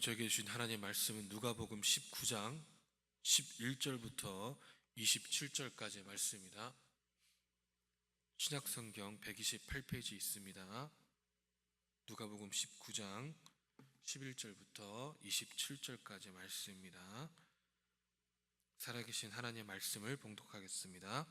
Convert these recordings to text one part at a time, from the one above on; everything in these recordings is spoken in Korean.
오늘 저에게 주신 하나님의 말씀은 누가복음 19장 11절부터 27절까지의 말씀입니다. 신약성경 128페이지 있습니다. 누가복음 19장 11절부터 27절까지의 말씀입니다. 살아계신 하나님의 말씀을 봉독하겠습니다.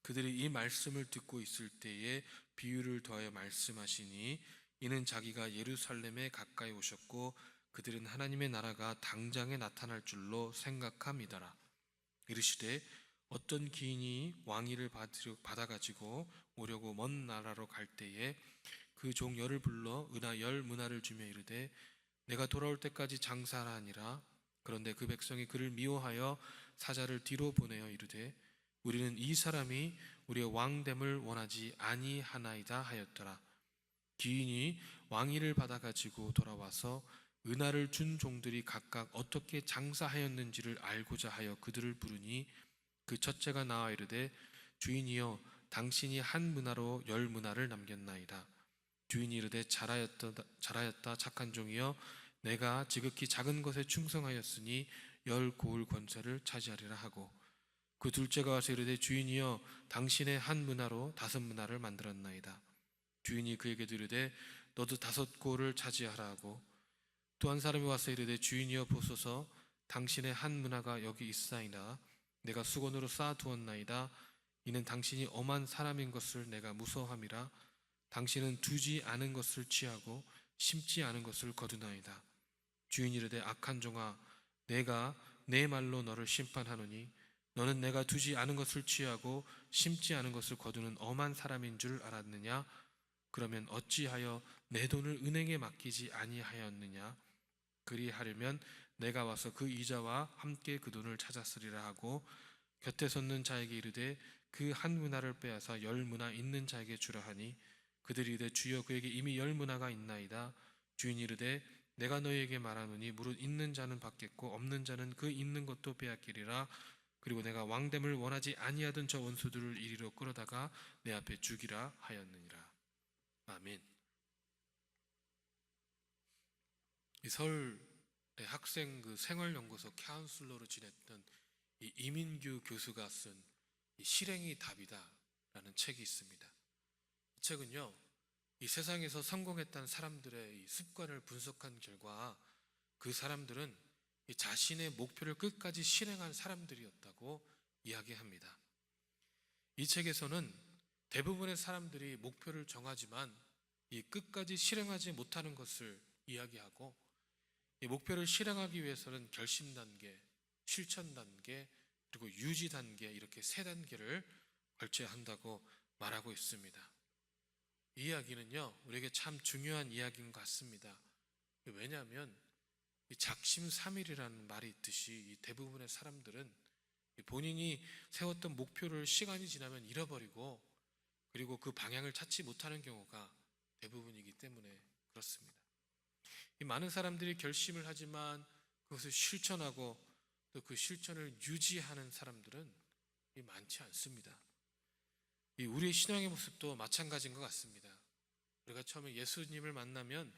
그들이 이 말씀을 듣고 있을 때에 비유를 더하여 말씀하시니 이는 자기가 예루살렘에 가까이 오셨고 그들은 하나님의 나라가 당장에 나타날 줄로 생각함이더라. 이르시되 어떤 기인이 왕위를 받아가지고 오려고 먼 나라로 갈 때에 그 종 열을 불러 은하 10문화를 주며 이르되 내가 돌아올 때까지 장사하라 하니라. 그런데 그 백성이 그를 미워하여 사자를 뒤로 보내어 이르되 우리는 이 사람이 우리의 왕됨을 원하지 아니하나이다 하였더라. 기인이 왕위를 받아가지고 돌아와서 은하를 준 종들이 각각 어떻게 장사하였는지를 알고자 하여 그들을 부르니 그 첫째가 나와 이르되 주인이여 당신이 한 문화로 10문화를 남겼나이다. 주인이 이르되 잘하였다 착한 종이여 내가 지극히 작은 것에 충성하였으니 10고을 권세를 차지하리라 하고 그 둘째가 와서 이르되 주인이여 당신의 한 문화로 5문화를 만들었나이다. 주인이 그에게 이르되 너도 5고을을 차지하라 하고 또 한 사람이 와서 이르되 주인이여 보소서 당신의 한 문화가 여기 있사이나 내가 수건으로 쌓아두었나이다. 이는 당신이 엄한 사람인 것을 내가 무서워함이라. 당신은 두지 않은 것을 취하고 심지 않은 것을 거두나이다. 주인이 이르되 악한 종아 내가 내 말로 너를 심판하노니 너는 내가 두지 않은 것을 취하고 심지 않은 것을 거두는 엄한 사람인 줄 알았느냐? 그러면 어찌하여 내 돈을 은행에 맡기지 아니하였느냐? 그리하려면 내가 와서 그 이자와 함께 그 돈을 찾았으리라 하고 곁에 섰는 자에게 이르되 그 한 문화를 빼앗아 10문화 있는 자에게 주라 하니 그들이 이르되 주여 그에게 이미 10문화가 있나이다. 주인이 이르되 내가 너희에게 말하노니 무릇 있는 자는 받겠고 없는 자는 그 있는 것도 빼앗기리라. 그리고 내가 왕됨을 원하지 아니하던 저 원수들을 이리로 끌어다가 내 앞에 죽이라 하였느니라. 아멘. 이 서울의 학생 생활연구소 카운슬러로 지냈던 이 이민규 교수가 쓴 이 실행이 답이다라는 책이 있습니다. 이 책은요, 이 세상에서 성공했던 사람들의 이 습관을 분석한 결과 그 사람들은 이 자신의 목표를 끝까지 실행한 사람들이었다고 이야기합니다. 이 책에서는 대부분의 사람들이 목표를 정하지만 이 끝까지 실행하지 못하는 것을 이야기하고 이 목표를 실행하기 위해서는 결심 단계, 실천 단계, 그리고 유지 단계 이렇게 3단계를 걸쳐야 한다고 말하고 있습니다. 이 이야기는요, 우리에게 참 중요한 이야기인 것 같습니다. 왜냐하면 이 작심삼일이라는 말이 있듯이 이 대부분의 사람들은 본인이 세웠던 목표를 시간이 지나면 잃어버리고 그리고 그 방향을 찾지 못하는 경우가 대부분이기 때문에 그렇습니다. 이 많은 사람들이 결심을 하지만 그것을 실천하고 또 그 실천을 유지하는 사람들은 많지 않습니다. 이 우리의 신앙의 모습도 마찬가지인 것 같습니다. 우리가 처음에 예수님을 만나면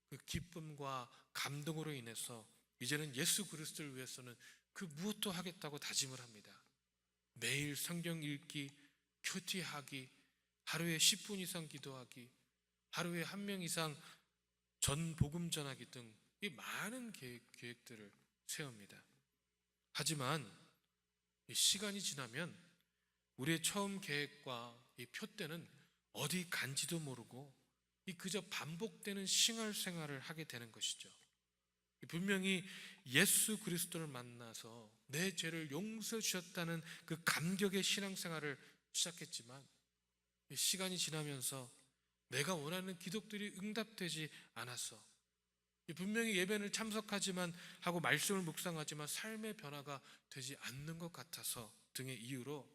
그 기쁨과 감동으로 인해서 이제는 예수 그리스도를 위해서는 그 무엇도 하겠다고 다짐을 합니다. 매일 성경 읽기, 큐티하기, 하루에 10분 이상 기도하기, 하루에 1명 이상 복음 전하기 등 이 많은 계획들을 세웁니다. 하지만 시간이 지나면 우리의 처음 계획과 이 표대는 어디 간지도 모르고 그저 반복되는 생활을 하게 되는 것이죠. 분명히 예수 그리스도를 만나서 내 죄를 용서해 주셨다는 그 감격의 신앙생활을 시작했지만 시간이 지나면서 내가 원하는 기도들이 응답되지 않아서 분명히 예배를 참석하지만 하고 말씀을 묵상하지만 삶의 변화가 되지 않는 것 같아서 등의 이유로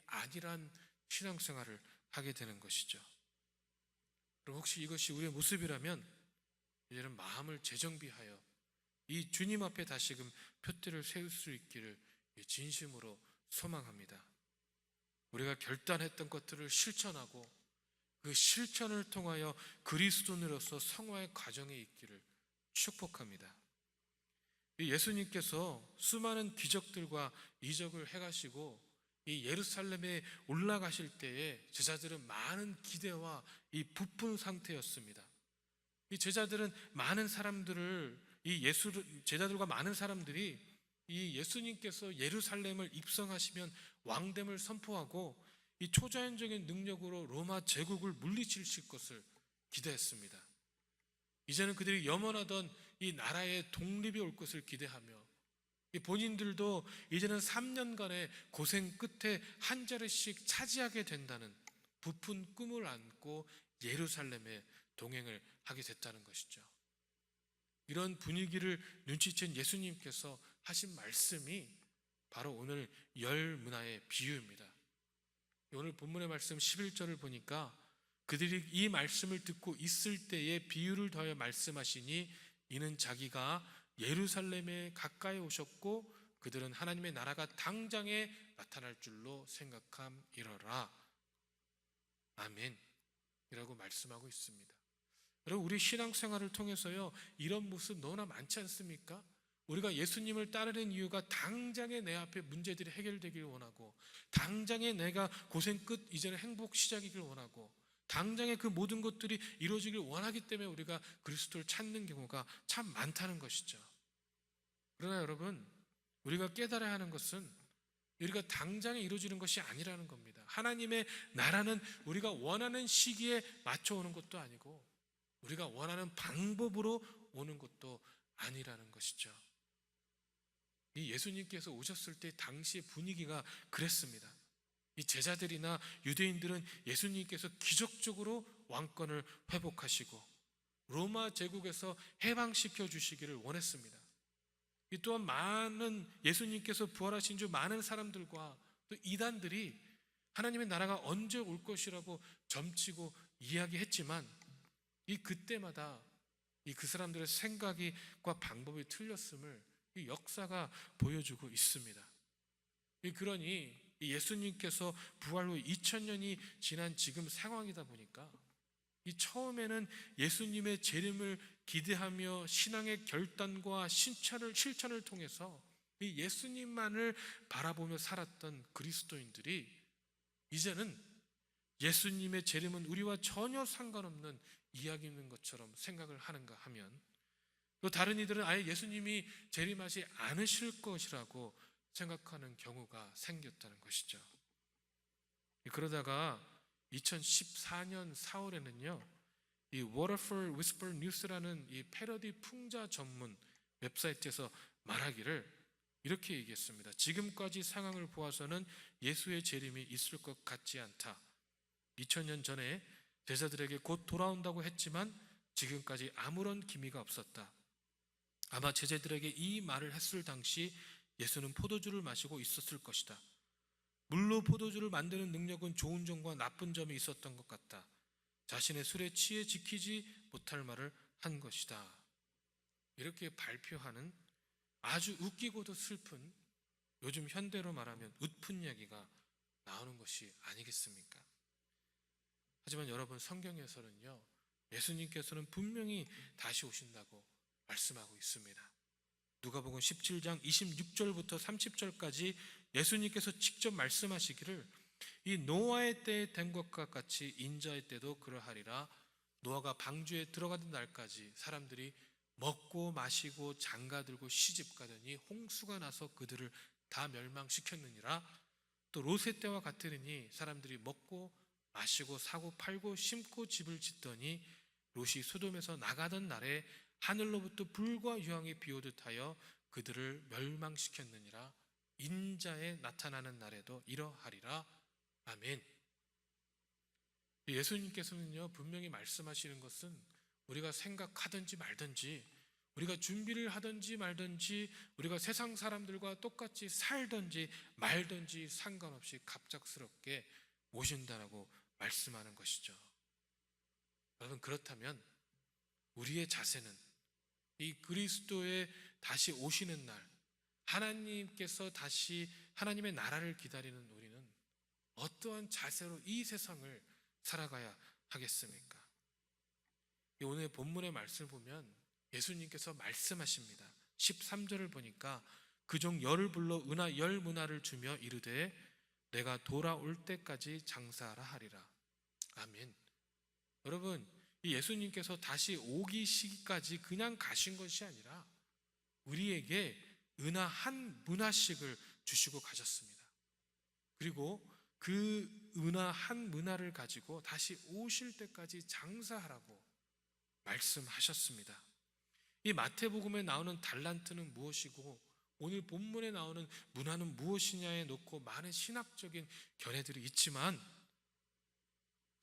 안일한 신앙생활을 하게 되는 것이죠. 그럼 혹시 이것이 우리의 모습이라면 이제는 마음을 재정비하여 이 주님 앞에 다시금 표대를 세울 수 있기를 진심으로 소망합니다. 우리가 결단했던 것들을 실천하고 그 실천을 통하여 그리스도인으로서 성화의 과정에 있기를 축복합니다. 이 예수님께서 수많은 기적들과 이적을 해가시고 이 예루살렘에 올라가실 때에 제자들은 많은 기대와 이 부푼 상태였습니다. 이 제자들은 많은 사람들을 제자들과 많은 사람들이 이 예수님께서 예루살렘을 입성하시면 왕됨을 선포하고 이 초자연적인 능력으로 로마 제국을 물리치실 것을 기대했습니다. 이제는 그들이 염원하던 이 나라의 독립이 올 것을 기대하며 이 본인들도 이제는 3년간의 고생 끝에 한 자리씩 차지하게 된다는 부푼 꿈을 안고 예루살렘에 동행을 하게 됐다는 것이죠. 이런 분위기를 눈치챈 예수님께서 하신 말씀이 바로 오늘 열 문화의 비유입니다. 오늘 본문의 말씀 11절을 보니까 그들이 이 말씀을 듣고 있을 때에 비유를 더하여 말씀하시니 이는 자기가 예루살렘에 가까이 오셨고 그들은 하나님의 나라가 당장에 나타날 줄로 생각함이러라. 아멘 이라고 말씀하고 있습니다. 여러분, 우리 신앙생활을 통해서요 이런 모습 너무나 많지 않습니까? 우리가 예수님을 따르는 이유가 당장에 내 앞에 문제들이 해결되길 원하고, 당장에 내가 고생 끝 이제는 행복 시작이길 원하고, 당장에 그 모든 것들이 이루어지길 원하기 때문에 우리가 그리스도를 찾는 경우가 참 많다는 것이죠. 그러나 여러분, 우리가 깨달아야 하는 것은 우리가 당장에 이루어지는 것이 아니라는 겁니다. 하나님의 나라는 우리가 원하는 시기에 맞춰오는 것도 아니고 우리가 원하는 방법으로 오는 것도 아니라는 것이죠. 이 예수님께서 오셨을 때 당시의 분위기가 그랬습니다. 이 제자들이나 유대인들은 예수님께서 기적적으로 왕권을 회복하시고 로마 제국에서 해방시켜 주시기를 원했습니다. 이 또한 많은 예수님께서 부활하신 주 많은 사람들과 또 이단들이 하나님의 나라가 언제 올 것이라고 점치고 이야기했지만 이 그때마다 그 사람들의 생각과 방법이 틀렸음을 이 역사가 보여주고 있습니다. 그러니 예수님께서 부활 후 2000년이 지난 지금 상황이다 보니까 이 처음에는 예수님의 재림을 기대하며 신앙의 결단과 실천을 통해서 이 예수님만을 바라보며 살았던 그리스도인들이 이제는 예수님의 재림은 우리와 전혀 상관없는 이야기인 것처럼 생각을 하는가 하면, 또 다른 이들은 아예 예수님이 재림하지 않으실 것이라고 생각하는 경우가 생겼다는 것이죠. 그러다가 2014년 4월에는요 이 Waterfall Whisper News라는 이 패러디 풍자 전문 웹사이트에서 말하기를 이렇게 얘기했습니다. 지금까지 상황을 보아서는 예수의 재림이 있을 것 같지 않다. 2000년 전에 제자들에게 곧 돌아온다고 했지만 지금까지 아무런 기미가 없었다. 아마 제자들에게 이 말을 했을 당시 예수는 포도주를 마시고 있었을 것이다. 물로 포도주를 만드는 능력은 좋은 점과 나쁜 점이 있었던 것 같다. 자신의 술에 취해 지키지 못할 말을 한 것이다. 이렇게 발표하는 아주 웃기고도 슬픈, 요즘 현대로 말하면 웃픈 이야기가 나오는 것이 아니겠습니까? 하지만 여러분, 성경에서는요 예수님께서는 분명히 다시 오신다고 말씀하고 있습니다. 누가복음 17장 26절부터 30절까지 예수님께서 직접 말씀하시기를 이 노아의 때에 된 것과 같이 인자의 때도 그러하리라. 노아가 방주에 들어가던 날까지 사람들이 먹고 마시고 장가들고 시집가더니 홍수가 나서 그들을 다 멸망시켰느니라. 또 롯의 때와 같으리니 사람들이 먹고 마시고 사고 팔고 심고 집을 짓더니 롯이 소돔에서 나가던 날에 하늘로부터 불과 유황이 비오듯 하여 그들을 멸망시켰느니라. 인자에 나타나는 날에도 이러하리라. 아멘. 예수님께서는요 분명히 말씀하시는 것은 우리가 생각하든지 말든지, 우리가 준비를 하든지 말든지, 우리가 세상 사람들과 똑같이 살든지 말든지 상관없이 갑작스럽게 오신다라고 말씀하는 것이죠. 여러분, 그렇다면 우리의 자세는 이 그리스도의 다시 오시는 날, 하나님께서 다시 하나님의 나라를 기다리는 우리는 어떠한 자세로 이 세상을 살아가야 하겠습니까? 오늘 본문의 말씀을 보면 예수님께서 말씀하십니다. 13절을 보니까 그 종 열을 불러 은하 열 문화를 주며 이르되 내가 돌아올 때까지 장사하라 하리라. 아멘. 여러분, 이 예수님께서 다시 오기 시기까지 그냥 가신 것이 아니라 우리에게 은하 한 문화씩을 주시고 가셨습니다. 그리고 그 은하 한 문화를 가지고 다시 오실 때까지 장사하라고 말씀하셨습니다. 이 마태복음에 나오는 달란트는 무엇이고 오늘 본문에 나오는 문화는 무엇이냐에 놓고 많은 신학적인 견해들이 있지만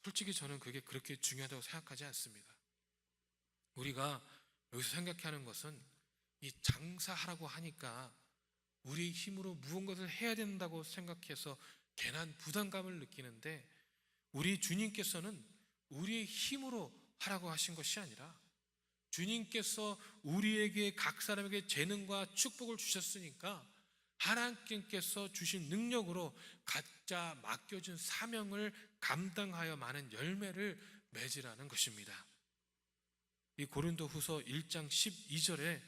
솔직히 저는 그게 그렇게 중요하다고 생각하지 않습니다. 우리가 여기서 생각하는 것은 이 장사하라고 하니까 우리 힘으로 무언가를 해야 된다고 생각해서 괜한 부담감을 느끼는데 우리 주님께서는 우리의 힘으로 하라고 하신 것이 아니라 주님께서 우리에게 각 사람에게 재능과 축복을 주셨으니까 하나님께서 주신 능력으로 각자 맡겨준 사명을 감당하여 많은 열매를 맺으라는 것입니다. 이 고린도후서 1장 12절에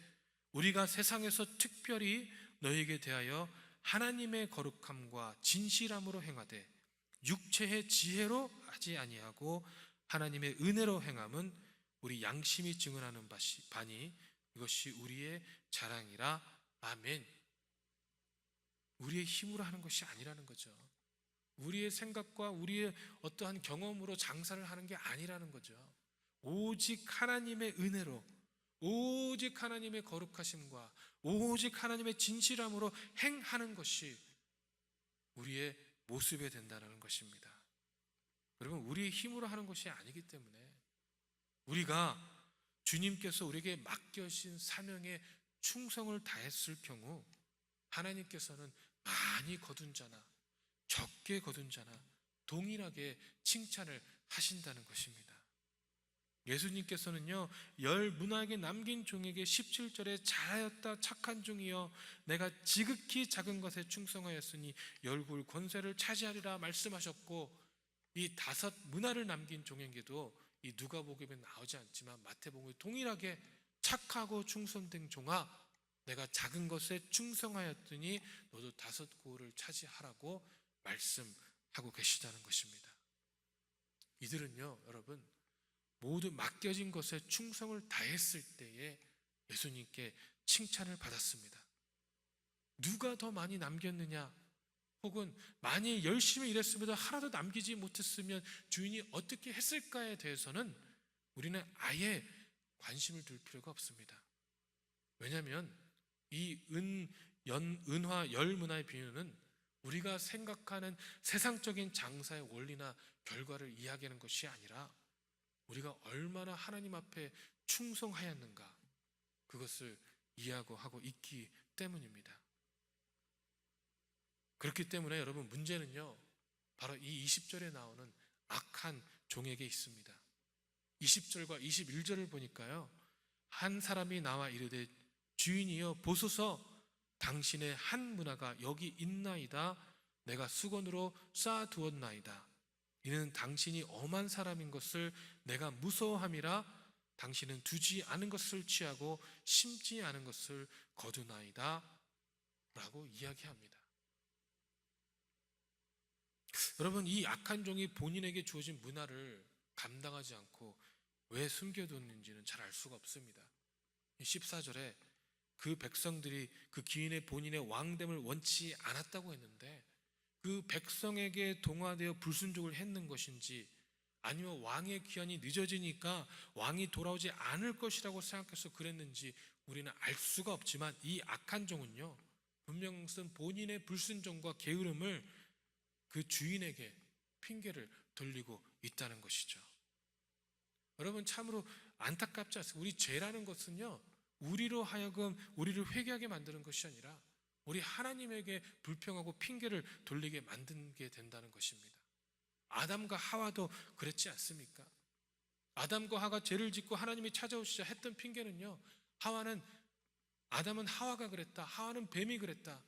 우리가 세상에서 특별히 너희에게 대하여 하나님의 거룩함과 진실함으로 행하되 육체의 지혜로 하지 아니하고 하나님의 은혜로 행함은 우리 양심이 증언하는 바니 이것이 우리의 자랑이라. 아멘. 우리의 힘으로 하는 것이 아니라는 거죠. 우리의 생각과 우리의 어떠한 경험으로 장사를 하는 게 아니라는 거죠. 오직 하나님의 은혜로, 오직 하나님의 거룩하심과 오직 하나님의 진실함으로 행하는 것이 우리의 모습이 된다는 것입니다. 여러분, 우리의 힘으로 하는 것이 아니기 때문에 우리가 주님께서 우리에게 맡겨신 사명에 충성을 다했을 경우 하나님께서는 많이 거둔 자나 적게 거둔 자나 동일하게 칭찬을 하신다는 것입니다. 예수님께서는요, 열 문화에게 남긴 종에게 17절에 잘하였다 착한 종이여 내가 지극히 작은 것에 충성하였으니 열굴 권세를 차지하리라 말씀하셨고, 이 5 문화를 남긴 종에게도 이 누가복음에 나오지 않지만 마태복음에 동일하게 착하고 충성된 종아 내가 작은 것에 충성하였더니 너도 5 고을을 차지하라고 말씀하고 계시다는 것입니다. 이들은요, 여러분, 모두 맡겨진 것에 충성을 다했을 때에 예수님께 칭찬을 받았습니다. 누가 더 많이 남겼느냐, 혹은 많이 열심히 일했음에도 하나도 남기지 못했으면 주인이 어떻게 했을까에 대해서는 우리는 아예 관심을 둘 필요가 없습니다. 왜냐하면 이 은화 열 문화의 비유는 우리가 생각하는 세상적인 장사의 원리나 결과를 이야기하는 것이 아니라 우리가 얼마나 하나님 앞에 충성하였는가, 그것을 이야기하고 있기 때문입니다. 그렇기 때문에 여러분, 문제는요 바로 이 20절에 나오는 악한 종에게 있습니다. 20절과 21절을 보니까요, 한 사람이 나와 이르되 주인이여 보소서 당신의 한 문화가 여기 있나이다. 내가 수건으로 쌓아두었나이다. 이는 당신이 엄한 사람인 것을 내가 무서워함이라. 당신은 두지 않은 것을 취하고 심지 않은 것을 거두나이다 라고 이야기합니다. 여러분, 이 악한 종이 본인에게 주어진 문화를 감당하지 않고 왜 숨겨뒀는지는 잘 알 수가 없습니다. 14절에 그 백성들이 그 기인의 본인의 왕됨을 원치 않았다고 했는데 그 백성에게 동화되어 불순종을 했는 것인지 아니면 왕의 기한이 늦어지니까 왕이 돌아오지 않을 것이라고 생각해서 그랬는지 우리는 알 수가 없지만 이 악한 종은요, 분명 본인의 불순종과 게으름을 그 주인에게 핑계를 돌리고 있다는 것이죠. 여러분, 참으로 안타깝지 않습니까? 우리 죄라는 것은요, 우리로 하여금 우리를 회개하게 만드는 것이 아니라 우리 하나님에게 불평하고 핑계를 돌리게 만들게 된다는 것입니다. 아담과 하와도 그랬지 않습니까? 아담과 하와가 죄를 짓고 하나님이 찾아오시자 했던 핑계는요, 아담은 하와가 그랬다, 하와는 뱀이 그랬다,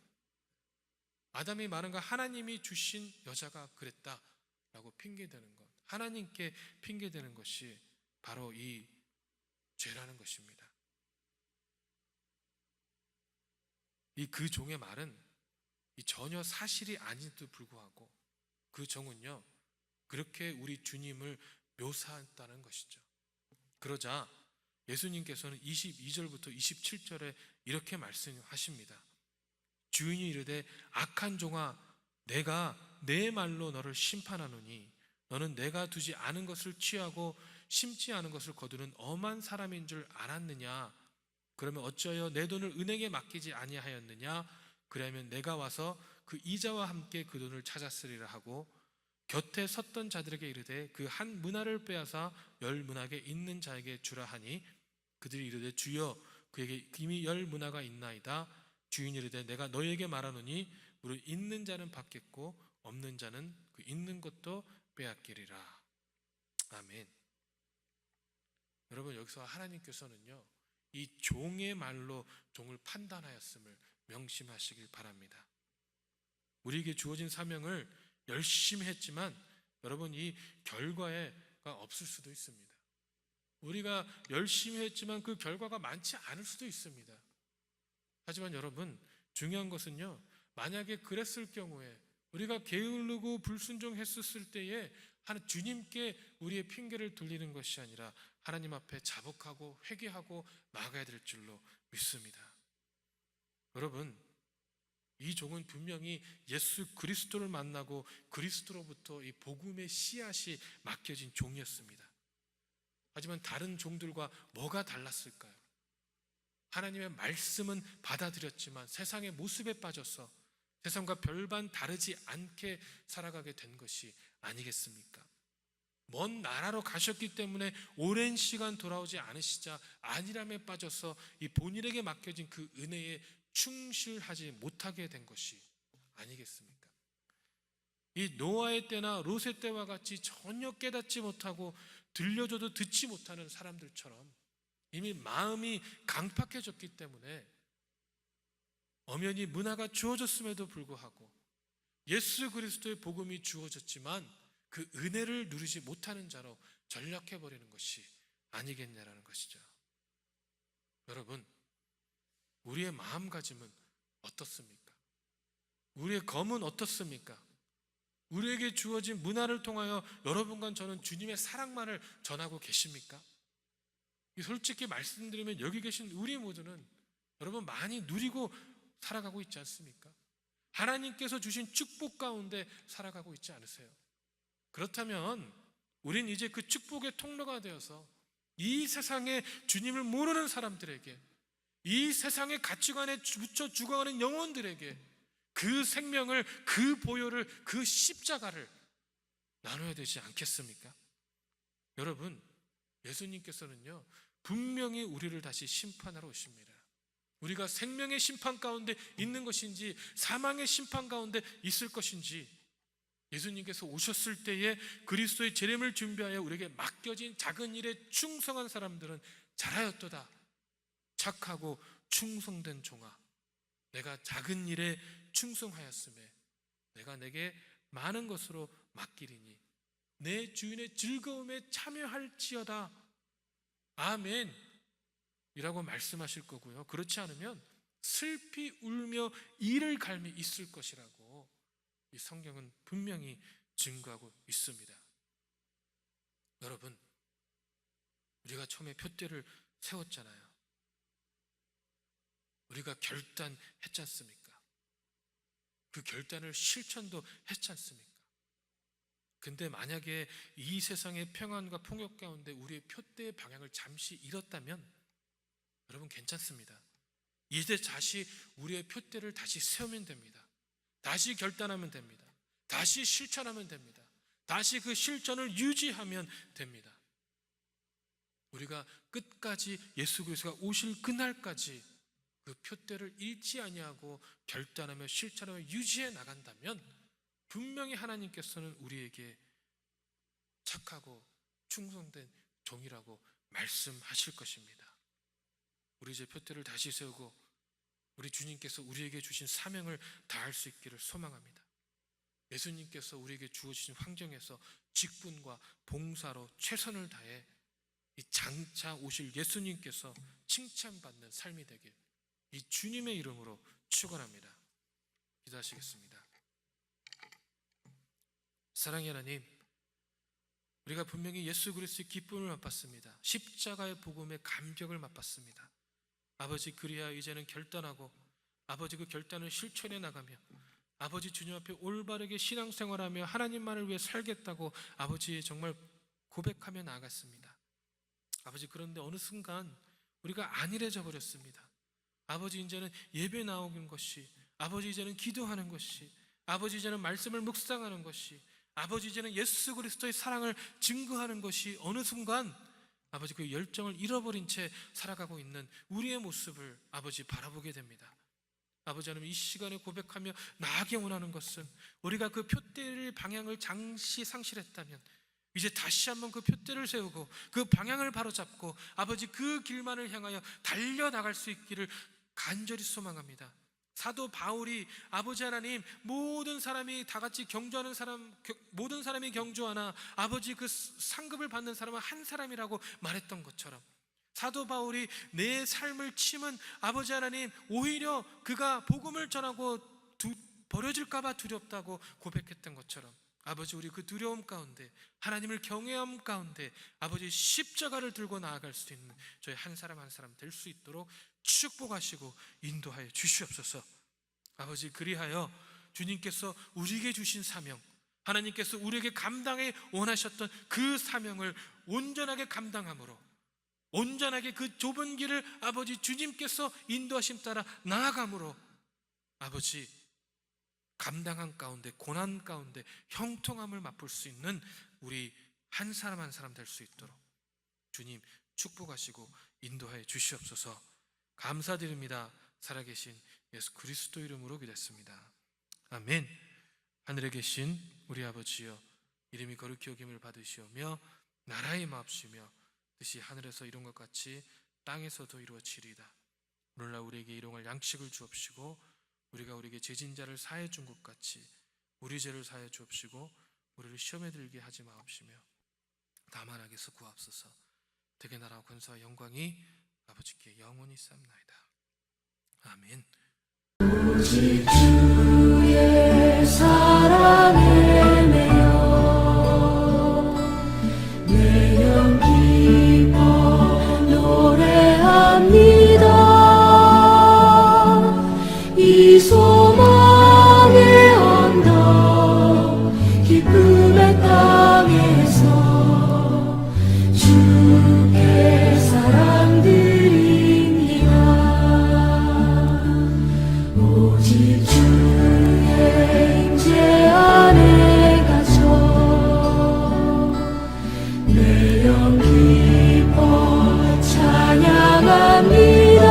아담이 말한 거 하나님이 주신 여자가 그랬다라고 핑계대는 것, 하나님께 핑계대는 것이 바로 이 죄라는 것입니다. 이 그 종의 말은 이 전혀 사실이 아닌데도 불구하고 그 종은요 그렇게 우리 주님을 묘사했다는 것이죠. 그러자 예수님께서는 22절부터 27절에 이렇게 말씀하십니다. 주인이 이르되 악한 종아 내가 내 말로 너를 심판하노니 너는 내가 두지 않은 것을 취하고 심지 않은 것을 거두는 엄한 사람인 줄 알았느냐? 그러면 어찌하여 내 돈을 은행에 맡기지 아니하였느냐? 그러면 내가 와서 그 이자와 함께 그 돈을 찾았으리라 하고 곁에 섰던 자들에게 이르되 그 한 문화를 빼앗아 10문화게 있는 자에게 주라 하니 그들이 이르되 주여 그에게 이미 10문화가 있나이다. 주인이 이르되 내가 너희에게 말하노니 무릇 있는 자는 받겠고 없는 자는 그 있는 것도 빼앗기리라. 아멘. 여러분 여기서 하나님께서는요 이 종의 말로 종을 판단하였음을 명심하시길 바랍니다. 우리에게 주어진 사명을 열심히 했지만 여러분 이 결과가 없을 수도 있습니다. 우리가 열심히 했지만 그 결과가 많지 않을 수도 있습니다. 하지만 여러분 중요한 것은요 만약에 그랬을 경우에 우리가 게으르고 불순종했었을 때에 주님께 우리의 핑계를 돌리는 것이 아니라 하나님 앞에 자복하고 회개하고 나아가야 될 줄로 믿습니다. 여러분 이 종은 분명히 예수 그리스도를 만나고 그리스도로부터 이 복음의 씨앗이 맡겨진 종이었습니다. 하지만 다른 종들과 뭐가 달랐을까요? 하나님의 말씀은 받아들였지만 세상의 모습에 빠져서 세상과 별반 다르지 않게 살아가게 된 것이 아니겠습니까? 먼 나라로 가셨기 때문에 오랜 시간 돌아오지 않으시자 안일함에 빠져서 이 본인에게 맡겨진 그 은혜에 충실하지 못하게 된 것이 아니겠습니까? 이 노아의 때나 롯의 때와 같이 전혀 깨닫지 못하고 들려줘도 듣지 못하는 사람들처럼 이미 마음이 강팍해졌기 때문에 엄연히 문화가 주어졌음에도 불구하고 예수 그리스도의 복음이 주어졌지만 그 은혜를 누리지 못하는 자로 전락해버리는 것이 아니겠냐라는 것이죠. 여러분 우리의 마음가짐은 어떻습니까? 우리의 검은 어떻습니까? 우리에게 주어진 문화를 통하여 여러분과 저는 주님의 사랑만을 전하고 계십니까? 솔직히 말씀드리면 여기 계신 우리 모두는 여러분 많이 누리고 살아가고 있지 않습니까? 하나님께서 주신 축복 가운데 살아가고 있지 않으세요? 그렇다면 우린 이제 그 축복의 통로가 되어서 이 세상에 주님을 모르는 사람들에게 이 세상의 가치관에 묻혀 죽어가는 영혼들에게 그 생명을, 그 보혈을, 그 십자가를 나눠야 되지 않겠습니까? 여러분 예수님께서는요 분명히 우리를 다시 심판하러 오십니다. 우리가 생명의 심판 가운데 있는 것인지 사망의 심판 가운데 있을 것인지 예수님께서 오셨을 때에 그리스도의 재림을 준비하여 우리에게 맡겨진 작은 일에 충성한 사람들은 잘하였도다. 착하고 충성된 종아, 내가 작은 일에 충성하였음에 내가 내게 많은 것으로 맡기리니 내 주인의 즐거움에 참여할지어다. 아멘 이라고 말씀하실 거고요. 그렇지 않으면 슬피 울며 이를 갈미 있을 것이라고 이 성경은 분명히 증거하고 있습니다. 여러분 우리가 처음에 표대를 세웠잖아요. 우리가 결단했지 않습니까? 그 결단을 실천도 했지 않습니까? 근데 만약에 이 세상의 평안과 풍요 가운데 우리의 표대의 방향을 잠시 잃었다면 여러분 괜찮습니다. 이제 다시 우리의 표대를 다시 세우면 됩니다. 다시 결단하면 됩니다. 다시 실천하면 됩니다. 다시 그 실천을 유지하면 됩니다. 우리가 끝까지 예수 그리스도가 오실 그날까지 그 표대를 잃지 아니하고 결단하며 실천하며 유지해 나간다면 분명히 하나님께서는 우리에게 착하고 충성된 종이라고 말씀하실 것입니다. 우리 이제 표대를 다시 세우고 우리 주님께서 우리에게 주신 사명을 다할 수 있기를 소망합니다. 예수님께서 우리에게 주어진 환경에서 직분과 봉사로 최선을 다해 이 장차 오실 예수님께서 칭찬받는 삶이 되길 이 주님의 이름으로 축원합니다. 기도하시겠습니다. 사랑의 하나님, 우리가 분명히 예수 그리스도의 기쁨을 맛봤습니다. 십자가의 복음의 감격을 맛봤습니다. 아버지, 그리하여 이제는 결단하고 아버지 그 결단을 실천해 나가며 아버지 주님 앞에 올바르게 신앙생활하며 하나님만을 위해 살겠다고 아버지 정말 고백하며 나아갔습니다. 아버지, 그런데 어느 순간 우리가 안일해져 버렸습니다. 아버지, 이제는 예배 나오는 것이, 아버지 이제는 기도하는 것이, 아버지 이제는 말씀을 묵상하는 것이, 아버지 이제는 예수 그리스도의 사랑을 증거하는 것이 어느 순간 아버지 그 열정을 잃어버린 채 살아가고 있는 우리의 모습을 아버지 바라보게 됩니다. 아버지 하나님, 이 시간에 고백하며 나아가기 원하는 것은 우리가 그 표대의 방향을 잠시 상실했다면 이제 다시 한번 그 표대를 세우고 그 방향을 바로잡고 아버지 그 길만을 향하여 달려나갈 수 있기를 간절히 소망합니다. 사도 바울이 아버지 하나님, 모든 사람이 다 같이 경주하는 사람, 모든 사람이 경주하나 아버지 그 상급을 받는 사람은 한 사람이라고 말했던 것처럼 사도 바울이 내 삶을 치면 아버지 하나님, 오히려 그가 복음을 전하고 버려질까 봐 두렵다고 고백했던 것처럼 아버지, 우리 그 두려움 가운데 하나님을 경외함 가운데 아버지 십자가를 들고 나아갈 수 있는 저희 한 사람 한 사람 될 수 있도록 축복하시고 인도하여 주시옵소서. 아버지, 그리하여 주님께서 우리에게 주신 사명, 하나님께서 우리에게 감당해 원하셨던 그 사명을 온전하게 감당함으로, 온전하게 그 좁은 길을 아버지 주님께서 인도하심 따라 나아감으로 아버지 감당한 가운데, 고난 가운데 형통함을 맛볼 수 있는 우리 한 사람 한 사람 될 수 있도록 주님 축복하시고 인도하여 주시옵소서. 감사드립니다. 살아계신 예수 그리스도 이름으로 기도했습니다. 아멘. 하늘에 계신 우리 아버지여, 이름이 거룩히 여김을 받으시오며 나라의 마옵시며 뜻이 하늘에서 이룬 것 같이 땅에서도 이루어지리이다. 오늘날 우리에게 일용할 양식을 주옵시고 우리가 우리에게 죄진 자를 사해 준 것 같이 우리 죄를 사해 주옵시고 우리를 시험에 들게 하지 마옵시며 다만 악에서 구하옵소서. 되게 나라와 권세와 영광이 아버지께 영원히 쌓나이다. 아멘. 오직 주의 사랑에 매여 내 영 기뻐 노래합니다. 이 소망의 언덕 기쁨의 땅에서 주께 사랑 드립니다. 오직 주의 임재 안에 갇혀 내 영 기뻐 찬양합니다.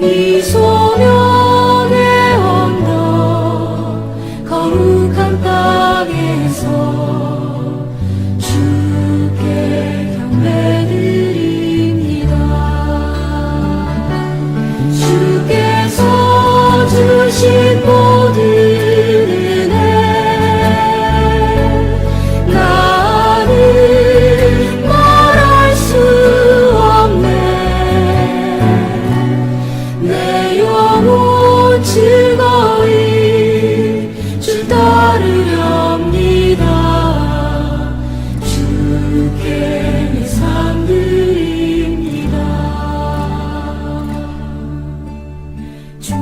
이 소명의 언덕 거룩한 땅에서 주께 경배드립니다. 주께서 주신 모든 은혜 나는 말할 수 없네. 내 영혼 즐거이 주 따르렵니다. 주께 내 삶 드립니다. 주